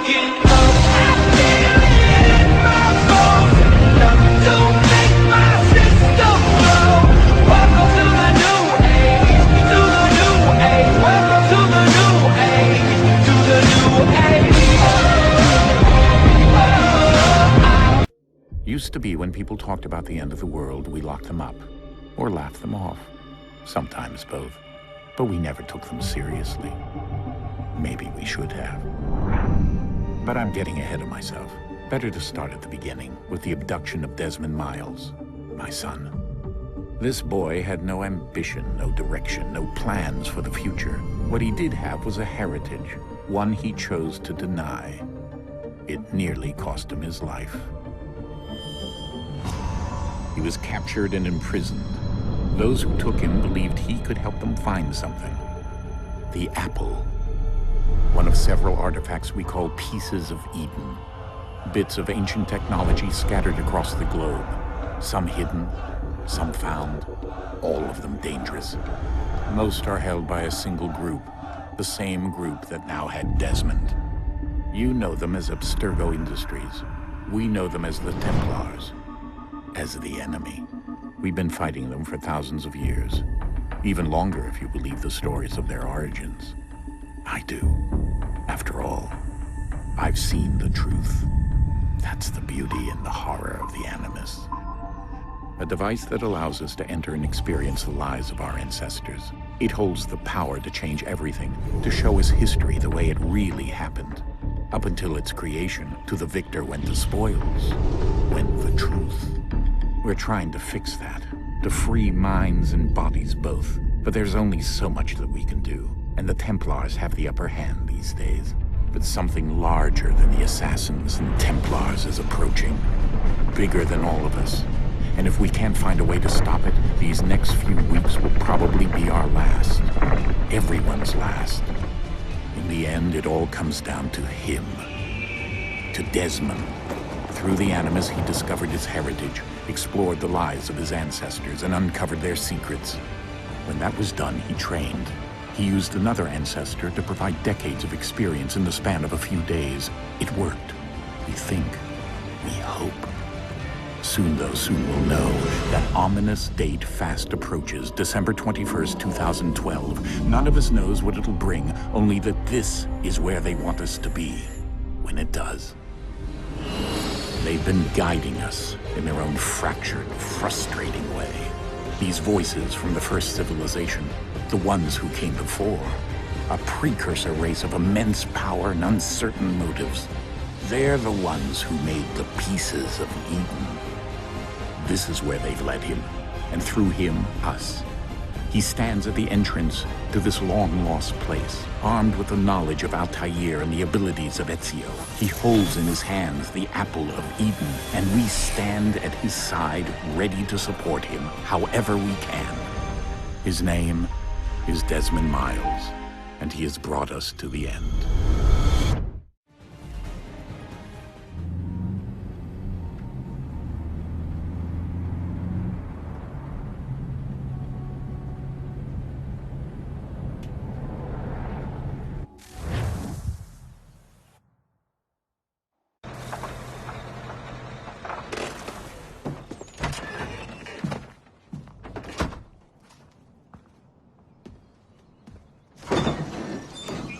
waking up. I feel it in my bones. Enough to make my system blow. Welcome to the new age, to the new age. Welcome to the new age, to the new age. Used to be when people talked about the end of the world, we locked them up or laughed them off. Sometimes both. But we never took them seriously. Maybe we should have. But I'm getting ahead of myself. Better to start at the beginning, with the abduction of Desmond Miles, my son. This boy had no ambition, no direction, no plans for the future. What he did have was a heritage, one he chose to deny. It nearly cost him his life. He was captured and imprisoned. Those who took him believed he could help them find something. The apple. One of several artifacts we call pieces of Eden. Bits of ancient technology scattered across the globe. Some hidden, some found, all of them dangerous. Most are held by a single group, the same group that now had Desmond. You know them as Abstergo Industries. We know them as the Templars, as the enemy. We've been fighting them for thousands of years. Even longer if you believe the stories of their origins. I do. After all, I've seen the truth. That's the beauty and the horror of the Animus. A device that allows us to enter and experience the lives of our ancestors. It holds the power to change everything, to show us history the way it really happened. Up until its creation, to the victor went the spoils, went the truth. We're trying to fix that, to free minds and bodies both. But there's only so much that we can do, and the Templars have the upper hand these days. But something larger than the Assassins and Templars is approaching, bigger than all of us. And if we can't find a way to stop it, these next few weeks will probably be our last. Everyone's last. In the end, it all comes down to him. To Desmond. Through the Animus, he discovered his heritage, explored the lives of his ancestors, and uncovered their secrets. When that was done, he trained. He used another ancestor to provide decades of experience in the span of a few days. It worked. We think. We hope. Soon we'll know. That ominous date fast approaches, December 21st, 2012. None of us knows what it'll bring, only that this is where they want us to be, when it does. They've been guiding us in their own fractured, frustrating way. These voices from the first civilization, the ones who came before, a precursor race of immense power and uncertain motives. They're the ones who made the pieces of Eden. This is where they've led him, and through him, us. He stands at the entrance to this long-lost place, armed with the knowledge of Altair and the abilities of Ezio. He holds in his hands the apple of Eden, and we stand at his side, ready to support him however we can. His name is Desmond Miles, and he has brought us to the end.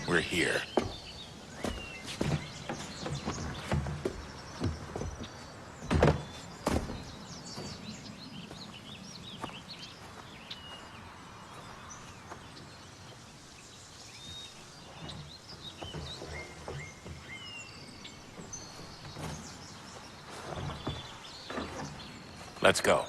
We're here. Let's go.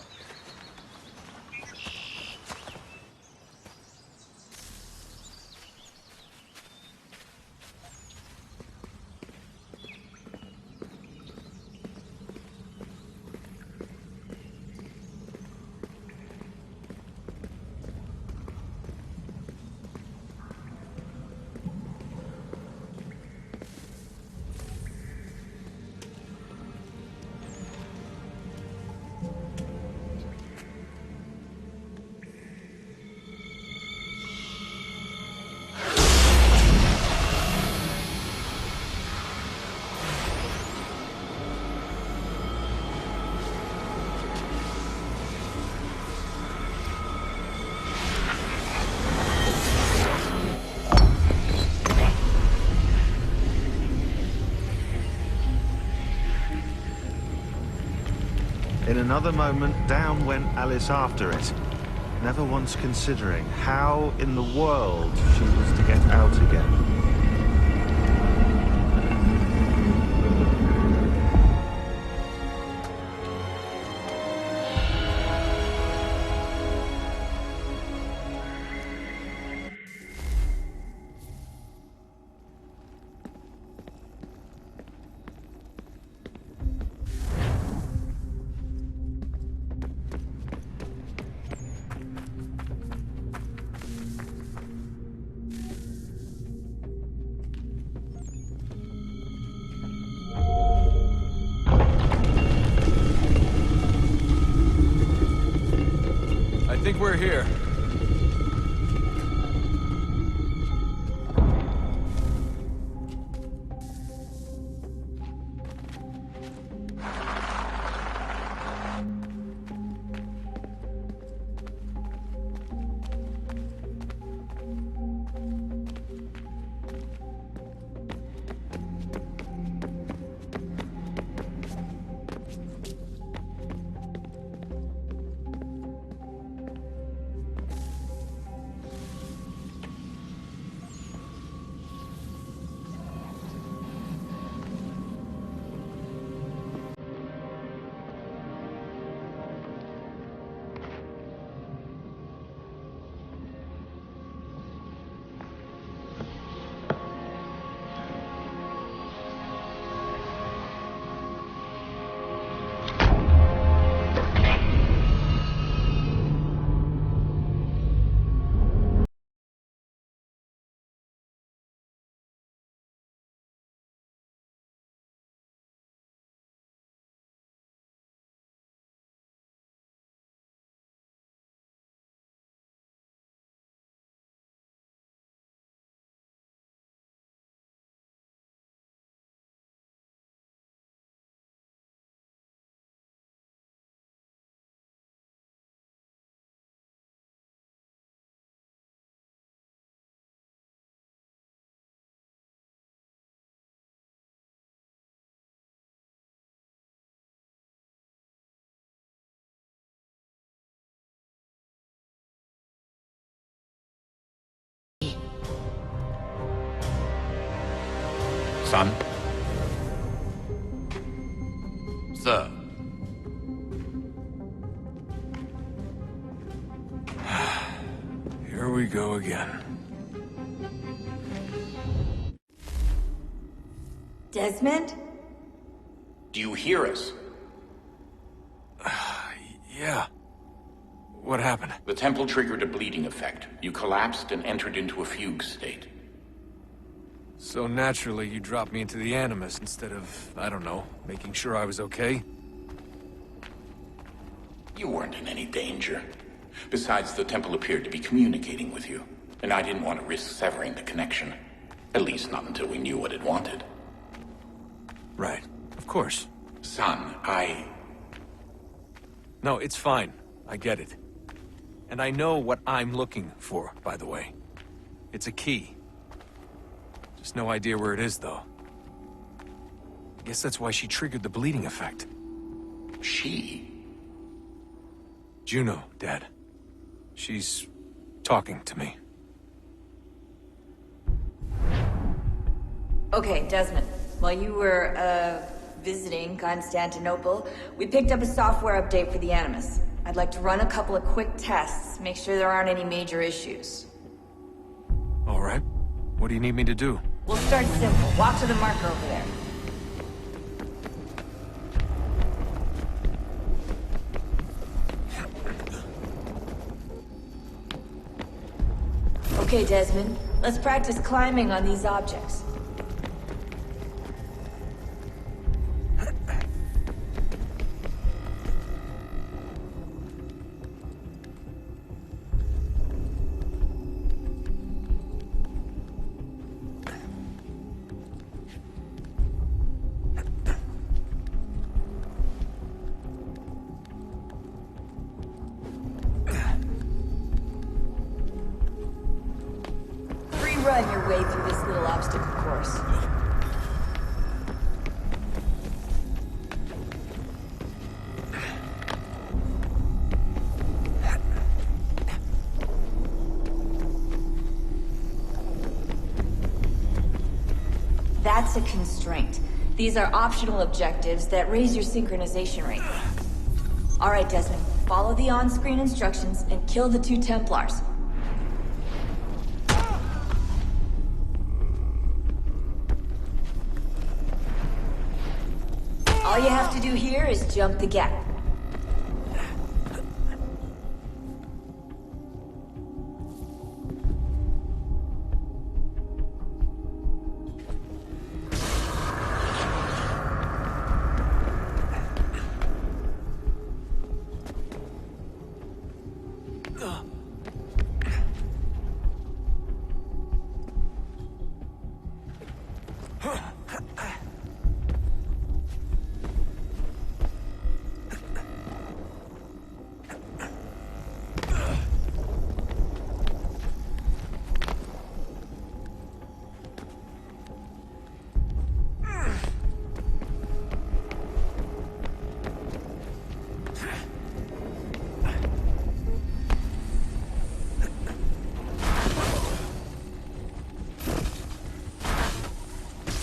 In another moment, down went Alice after it, never once considering how in the world she was to get out again. I think we're here. Son? Sir. Here we go again. Desmond? Do you hear us? Yeah. What happened? The temple triggered a bleeding effect. You collapsed and entered into a fugue state. So naturally, you dropped me into the Animus instead of, I don't know, making sure I was okay? You weren't in any danger. Besides, the temple appeared to be communicating with you, and I didn't want to risk severing the connection. At least not until we knew what it wanted. Right. Of course. Son, No, it's fine. I get it. And I know what I'm looking for, by the way. It's a key. Just no idea where it is, though. I guess that's why she triggered the bleeding effect. She? Juno, Dad. She's talking to me. Okay, Desmond. While you were, visiting Constantinople, we picked up a software update for the Animus. I'd like to run a couple of quick tests, make sure there aren't any major issues. All right. What do you need me to do? We'll start simple. Walk to the marker over there. Okay, Desmond. Let's practice climbing on these objects. Run your way through this little obstacle course. That's a constraint. These are optional objectives that raise your synchronization rate. Alright, Desmond. Follow the on-screen instructions and kill the 2 Templars. All you have to do here is jump the gap.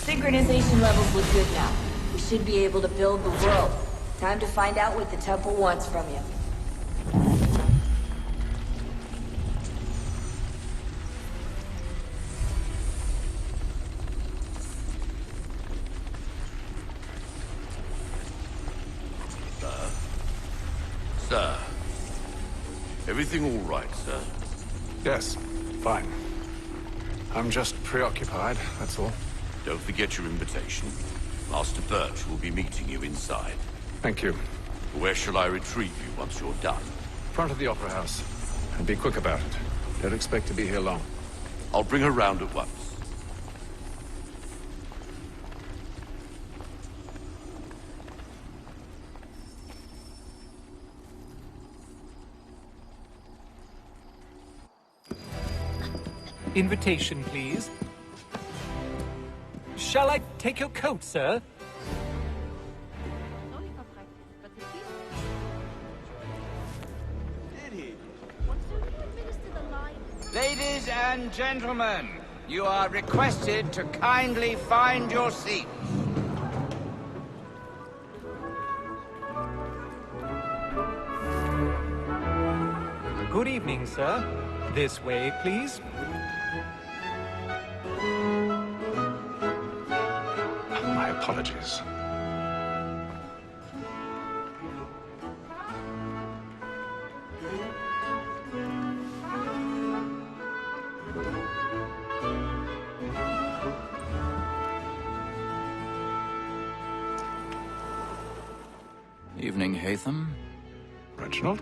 Synchronization levels look good now. We should be able to build the world. Time to find out what the temple wants from you. Sir. Everything all right, sir? Yes, fine. I'm just preoccupied, that's all. Don't forget your invitation. Master Birch will be meeting you inside. Thank you. Where shall I retrieve you once you're done? Front of the Opera House. And be quick about it. Don't expect to be here long. I'll bring her round at once. Invitation, please. Shall I take your coat, sir? Ladies and gentlemen, you are requested to kindly find your seats. Good evening, sir. This way, please. My apologies. Evening, Hatham. Reginald?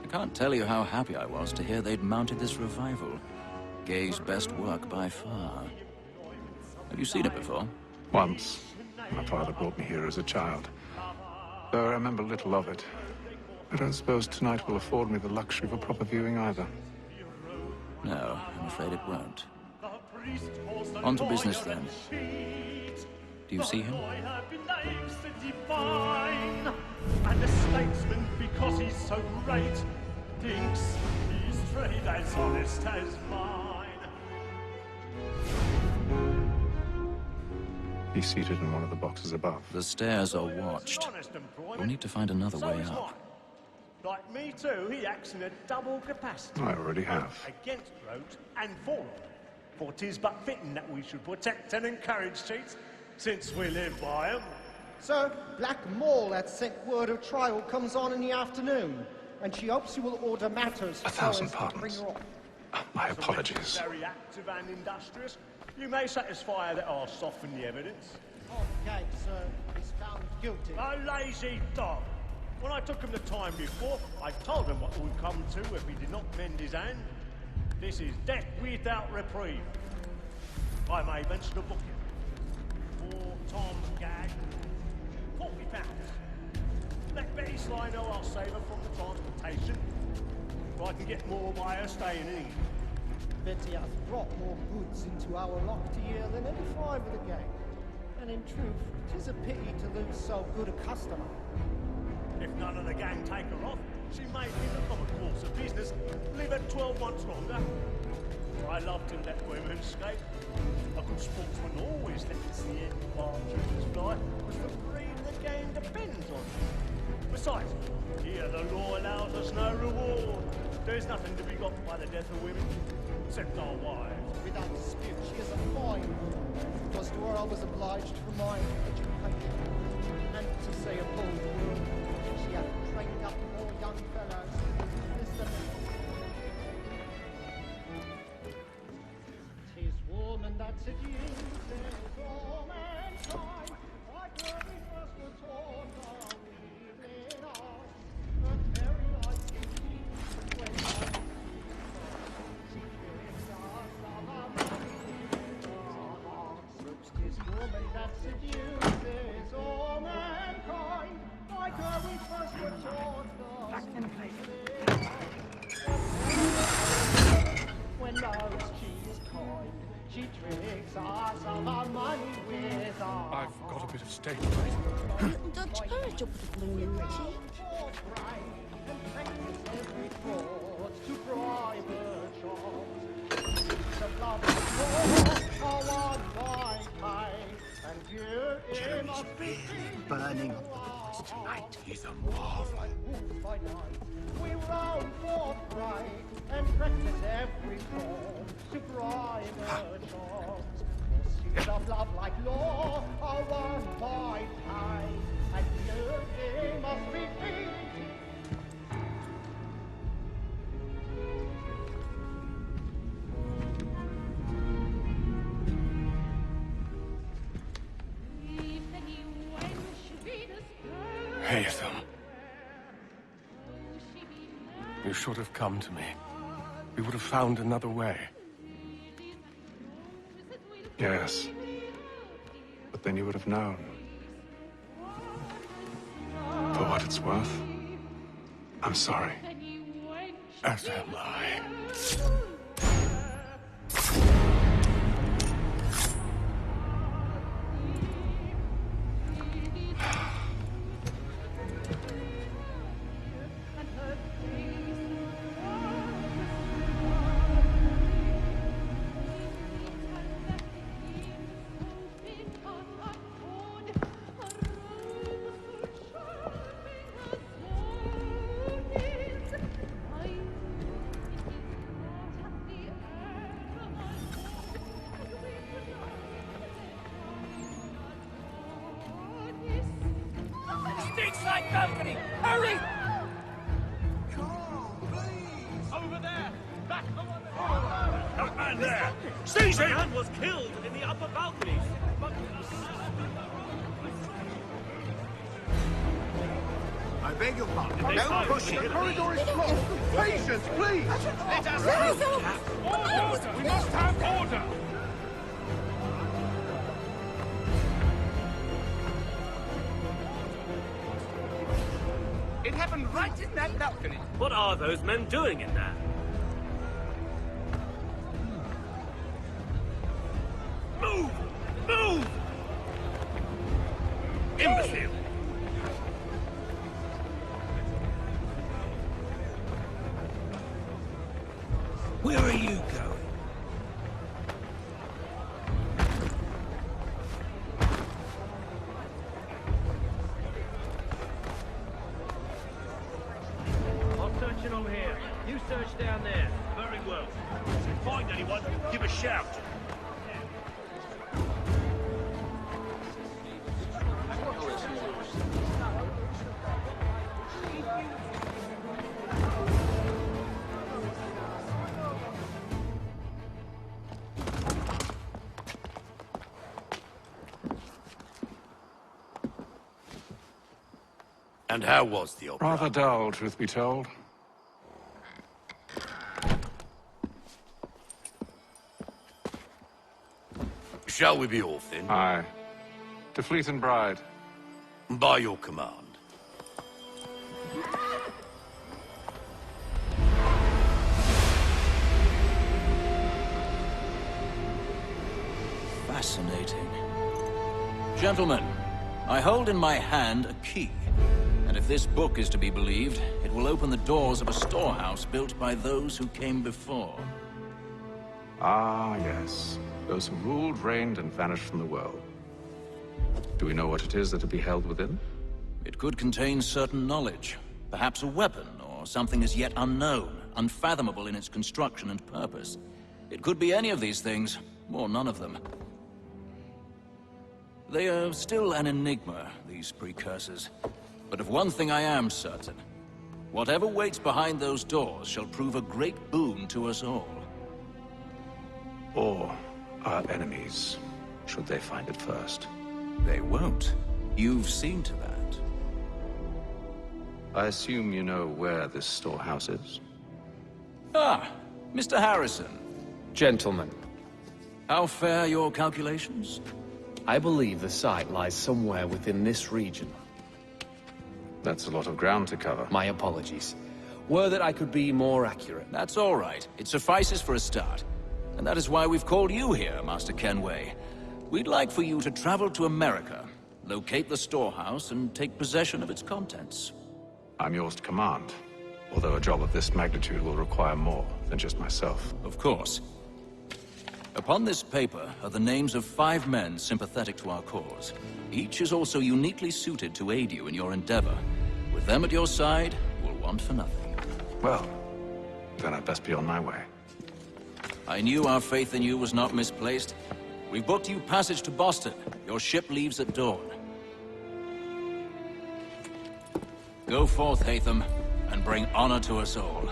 I can't tell you how happy I was to hear they'd mounted this revival. Gay's best work by far. Have you seen it before? Once. My father brought me here as a child. Though I remember little of it. I don't suppose tonight will afford me the luxury of a proper viewing either. No, I'm afraid it won't. On to business then. Do you see him? And a statesman, because he's so great, thinks he's trade as honest as mine. He's seated in one of the boxes above. The stairs are watched. We'll need to find another way up. Like me too, he acts in a double capacity. I already have. Against road and for road. For 'tis but fitting that we should protect and encourage cheats, since we live by 'em. Sir, Black Mall had sent word of trial comes on in the afternoon, and she hopes you will order matters. 1,000 pardons. My apologies. So very active and industrious. You may satisfy her that I'll soften the evidence. Okay, sir, he's found guilty. A lazy dog. When I took him the time before, I told him what would come to if he did not mend his hand. This is death without reprieve. I may mention a booking. For Tom's gag, £40. Let Betty Sly know I'll save her from the transportation. So I can get more by her staying in England. Betty hath brought more goods into our locked year than any 5 of the gang. And in truth, 'tis a pity to lose so good a customer. If none of the gang take her off, she may, in the common course of business, live at 12 months longer. I loved to let women skate. A good sportsman always lets the end partridge fly, because the breed of the game depends on it. Besides, here the law allows us no reward. There's nothing to be got by the death of women, except our wives. Without dispute, she is a fine woman, because to her I was obliged for my education. And to say a bold word, she hath trained up more young fellows than me. 'Tis woman that seduces all mankind, like her we first were taught our evening eyes, but very like the king when she gives us of our money. 'Tis woman that seduces all mankind, like her we first were taught our evening eyes. When love's she's kind, she tricks us of our money with our I've got a bit of stage fright. Don't you courage to put a balloon in the cheek? and practice every fraud to bribe her charms. The love of war, our one by time, and beauty must be burning up the place tonight. He's a marvel. by night. We roam forthright and practice every form to bribe her charms. Pursuit of love like law are one by time, and beauty must be free. Haytham. You should have come to me. We would have found another way. Yes. But then you would have known. For what it's worth, I'm sorry. As am I. Stinks like balcony! Hurry! Over there! Back the one That man there! Seize him! man was killed in the upper balconies. I beg your pardon. Don't push it. The corridor is closed. Patience, please! Let us Order! We must have order! It happened right in that balcony. What are those men doing in there? Move! Move! Imbecile! Where are you going? I'm searching over here. You search down there. Very well. If you find anyone, give a shout. And how was the opera? Rather dull, truth be told. Shall we be off then? Aye. To Fleet and Bride. By your command. Fascinating. Gentlemen, I hold in my hand a key. And if this book is to be believed, it will open the doors of a storehouse built by those who came before. Ah, yes. Those who ruled, reigned, and vanished from the world. Do we know what it is that will be held within? It could contain certain knowledge. Perhaps a weapon, or something as yet unknown, unfathomable in its construction and purpose. It could be any of these things, or none of them. They are still an enigma, these precursors. But of one thing I am certain. Whatever waits behind those doors shall prove a great boon to us all. Or our enemies, should they find it first. They won't. You've seen to that. I assume you know where this storehouse is? Ah, Mr. Harrison. Gentlemen, How fare your calculations? I believe the site lies somewhere within this region. That's a lot of ground to cover. My apologies. Were that I could be more accurate. That's all right. It suffices for a start. And that is why we've called you here, Master Kenway. We'd like for you to travel to America, locate the storehouse, and take possession of its contents. I'm yours to command, although a job of this magnitude will require more than just myself. Of course. Upon this paper are the names of 5 men sympathetic to our cause. Each is also uniquely suited to aid you in your endeavor. With them at your side, we'll want for nothing. Well, then I'd best be on my way. I knew our faith in you was not misplaced. We've booked you passage to Boston. Your ship leaves at dawn. Go forth, Hatham, and bring honor to us all.